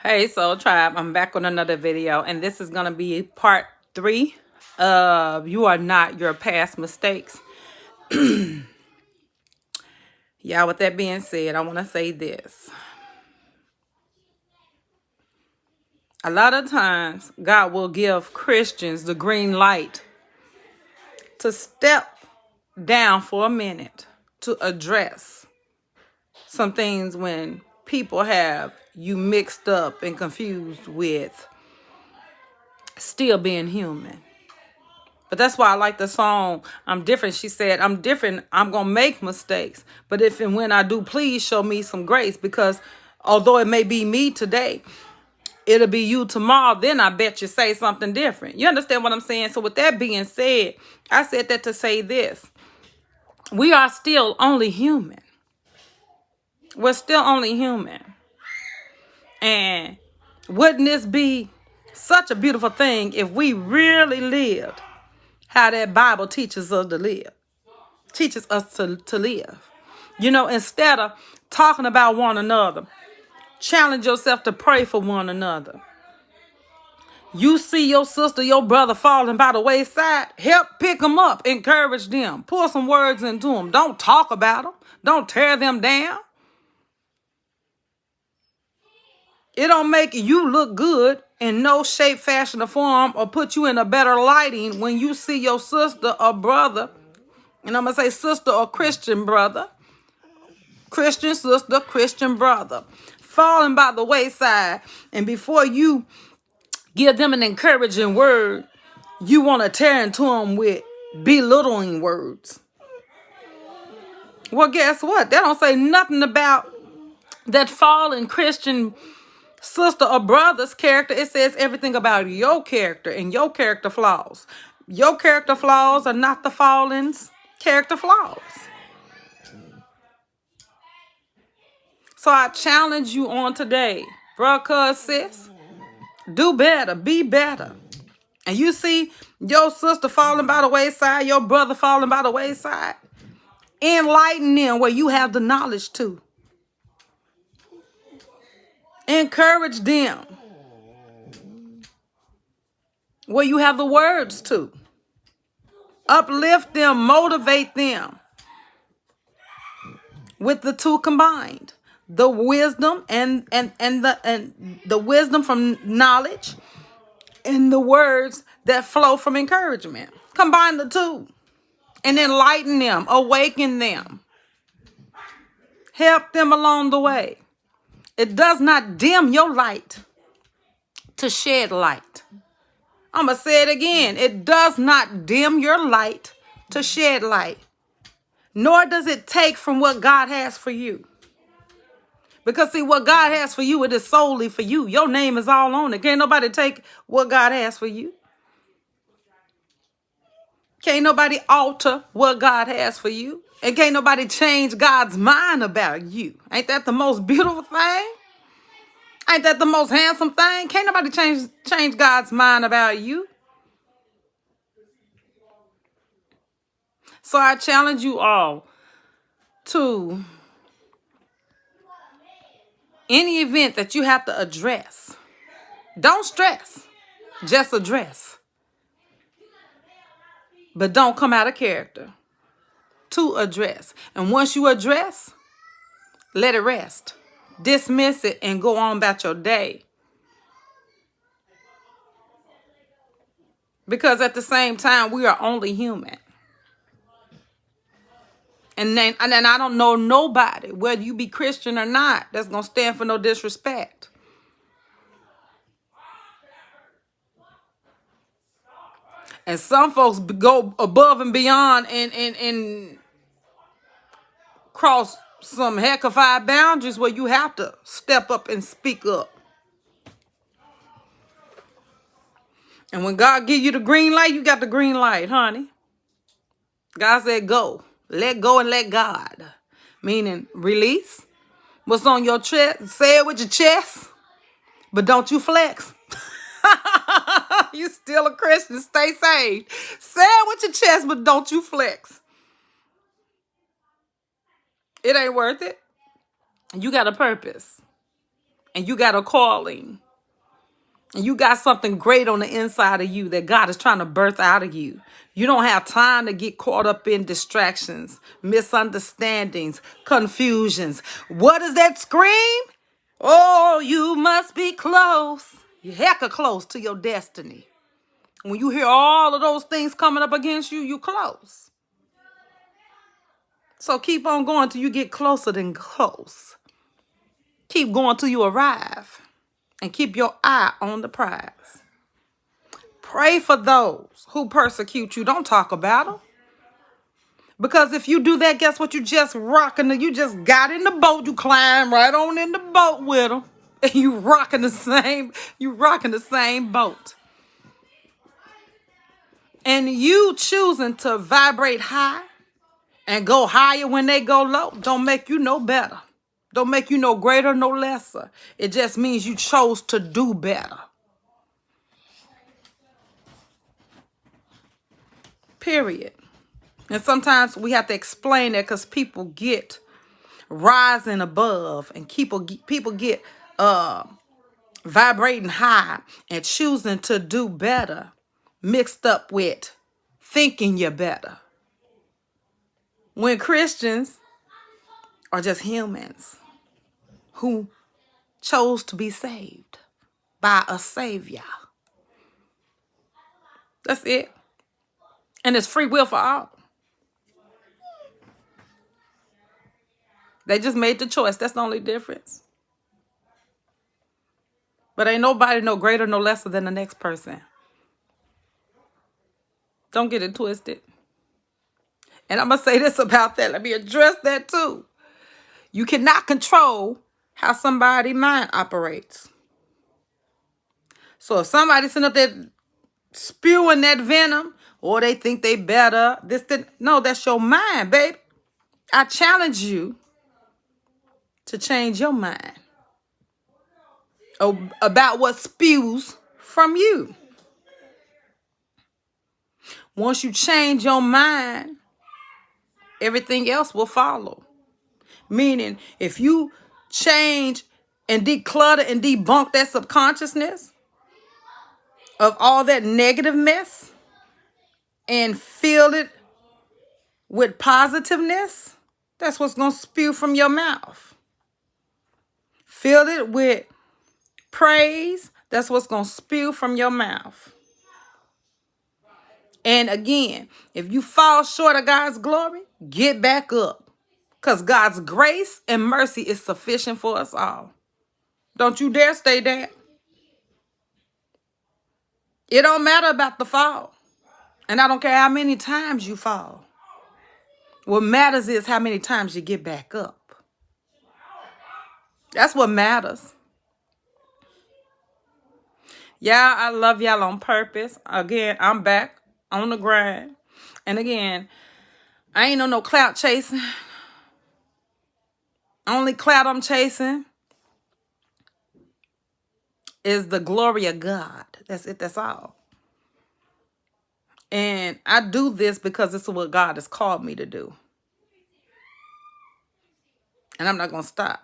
Hey Soul Tribe, I'm back on another video, and this is going to be part 3 of You Are Not Your Past Mistakes. Yeah, with that being said, I want to say this. A lot of times, God will give Christians the green light to step down for a minute to address some things when people have you mixed up and confused with still being human. But that's why I like the song, I'm Different. She said, I'm different. I'm going to make mistakes. But if and when I do, please show me some grace. Because although it may be me today, it'll be you tomorrow. Then I bet you say something different. You understand what I'm saying? So with that being said, I said that to say this. We are still only human. We're still only human. And wouldn't this be such a beautiful thing if we really lived how that Bible teaches us to live? Teaches us to live. You know, instead of talking about one another, challenge yourself to pray for one another. You see your sister, your brother falling by the wayside, help pick them up, encourage them, pour some words into them. Don't talk about them. Don't tear them down. It don't make you look good in no shape, fashion, or form, or put you in a better lighting when you see your sister or brother, and I'm going to say sister or Christian brother, Christian sister, Christian brother, falling by the wayside. And before you give them an encouraging word, you want to tear into them with belittling words. Well, guess what? They don't say nothing about that fallen Christian sister or brother's character. It says everything about your character and your character flaws. Your character flaws are not the fallen's character flaws. So I challenge you on today, bruh, cuz, sis, do better, be better. And you see your sister falling by the wayside, your brother falling by the wayside, enlighten them where you have the knowledge to. Encourage them where you have the words to. Uplift them, motivate them with the two combined. The wisdom and the wisdom from knowledge and the words that flow from encouragement. Combine the two and enlighten them, awaken them. Help them along the way. It does not dim your light to shed light. I'm going to say it again. It does not dim your light to shed light. Nor does it take from what God has for you. Because see, what God has for you, it is solely for you. Your name is all on it. Can't nobody take what God has for you. Can't nobody alter what God has for you. And can't nobody change God's mind about you. Ain't that the most beautiful thing? Ain't that the most handsome thing? Can't nobody change God's mind about you. So I challenge you all to any event that you have to address. Don't stress, just address. But don't come out of character to address. And once you address, let it rest. Dismiss it and go on about your day. Because at the same time, we are only human. And then I don't know nobody, whether you be Christian or not, that's going to stand for no disrespect. And some folks go above and beyond and cross some heckified boundaries where you have to step up and speak up. And when God give you the green light, you got the green light, honey. God said go. Let go and let God. Meaning release what's on your chest. Say it with your chest. But don't you flex. You still a Christian. Stay saved. Say it with your chest, but don't you flex. It ain't worth it. You got a purpose. and you got a calling, and you got something great on the inside of you that God is trying to birth out of you. You don't have time to get caught up in distractions, misunderstandings, confusions. What does that scream? Oh, you must be close. You hecka close to your destiny. When you hear all of those things coming up against you, you close. So keep on going till you get closer than close. Keep going till you arrive. And keep your eye on the prize. Pray for those who persecute you. Don't talk about them. Because if you do that, guess what? You just got in the boat. You climb right on in the boat with them. And you rocking the same boat. And you choosing to vibrate high and go higher when they go low don't make you no better. Don't make you no greater, no lesser. It just means you chose to do better. Period. And sometimes we have to explain that because people get rising above and people get vibrating high and choosing to do better mixed up with thinking you're better. When Christians are just humans who chose to be saved by a savior. That's it. And it's free will for all. They just made the choice. That's the only difference. But ain't nobody no greater, no lesser than the next person. Don't get it twisted. And I'm going to say this about that. Let me address that too. You cannot control how somebody's mind operates. So if somebody's sitting up there spewing that venom, or they think they better, no, that's your mind, baby. I challenge you to change your mind about what spews from you. Once you change your mind, everything else will follow. Meaning, if you change and declutter and debunk that subconsciousness of all that negative mess and fill it with positiveness, that's what's going to spew from your mouth. Fill it with praise, that's what's going to spew from your mouth. And again, if you fall short of God's glory, get back up. Because God's grace and mercy is sufficient for us all. Don't you dare stay down. It don't matter about the fall. And I don't care how many times you fall. What matters is how many times you get back up. That's what matters. Yeah, I love y'all on purpose. Again, I'm back on the grind. And again, I ain't on no clout chasing. Only clout I'm chasing is the glory of God. That's it. That's all. And I do this because this is what God has called me to do. And I'm not going to stop.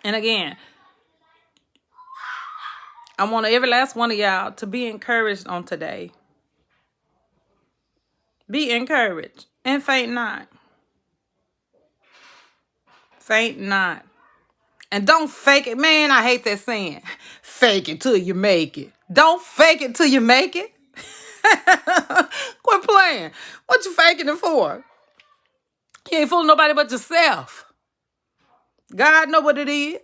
And again, I want every last one of y'all to be encouraged on today. Be encouraged and faint not. Faint not. And don't fake it. Man, I hate that saying. Fake it till you make it. Don't fake it till you make it. Quit playing. What you faking it for? You ain't fooling nobody but yourself. God know what it is.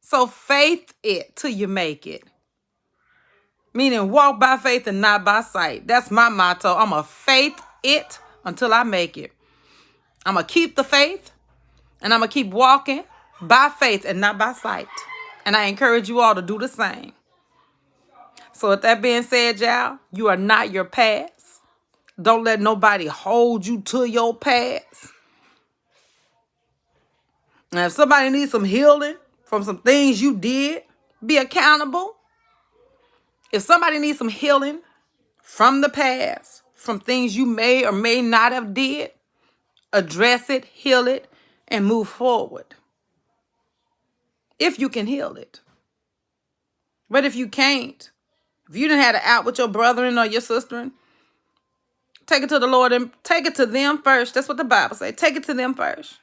So faith it till you make it. Meaning walk by faith and not by sight. That's my motto. I'm going to faith it until I make it. I'm going to keep the faith and I'm going to keep walking by faith and not by sight. And I encourage you all to do the same. So with that being said, y'all, you are not your past. Don't let nobody hold you to your past. And if somebody needs some healing from some things you did, be accountable. If somebody needs some healing from the past, from things you may or may not have did, address it, heal it, and move forward. if you can heal it. But if you can't, if you done had it out with your brethren or your sister, take it to the Lord and take it to them first. That's what the Bible says. Take it to them first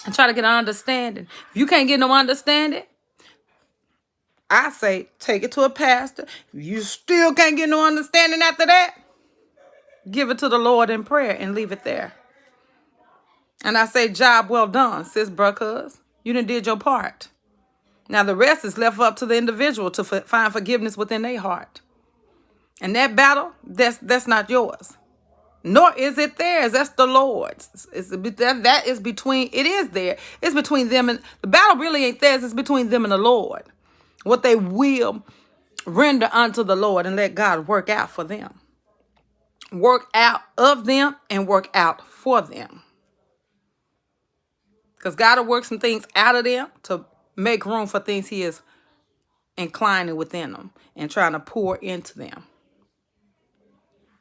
and try to get an understanding. If you can't get no understanding, I say take it to a pastor. If you still can't get no understanding after that, give it to the Lord in prayer and leave it there. And I say, job well done, sis, bruh, you done did your part. Now the rest is left up to the individual to find forgiveness within their heart. And that battle, that's not yours. Nor is it theirs. That's the Lord's. That is between, it is there. It's between them and, the battle really ain't theirs. It's between them and the Lord. What they will render unto the Lord and let God work out for them. Work out of them and work out for them. Because God will work some things out of them to make room for things he is inclining within them and trying to pour into them.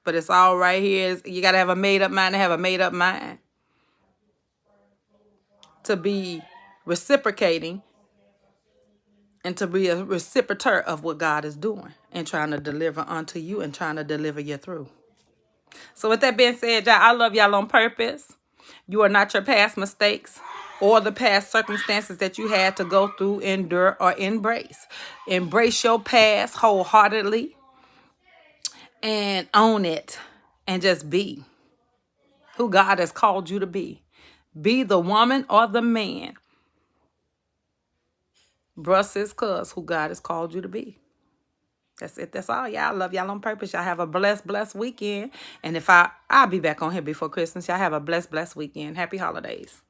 But it's all right here. You got to have a made-up mind to have a made-up mind. To be reciprocating and to be a reciprocator of what God is doing and trying to deliver unto you and trying to deliver you through. So with that being said, y'all, I love y'all on purpose. You are not your past mistakes or the past circumstances that you had to go through, endure, or embrace. Embrace your past wholeheartedly and own it and just be who God has called you to be. Be the woman or the man, bruh, sis, cuz, who God has called you to be. That's it. That's all, y'all. Love y'all on purpose. Y'all have a blessed weekend. And if I'll be back on here before Christmas. Y'all have a blessed weekend. Happy holidays.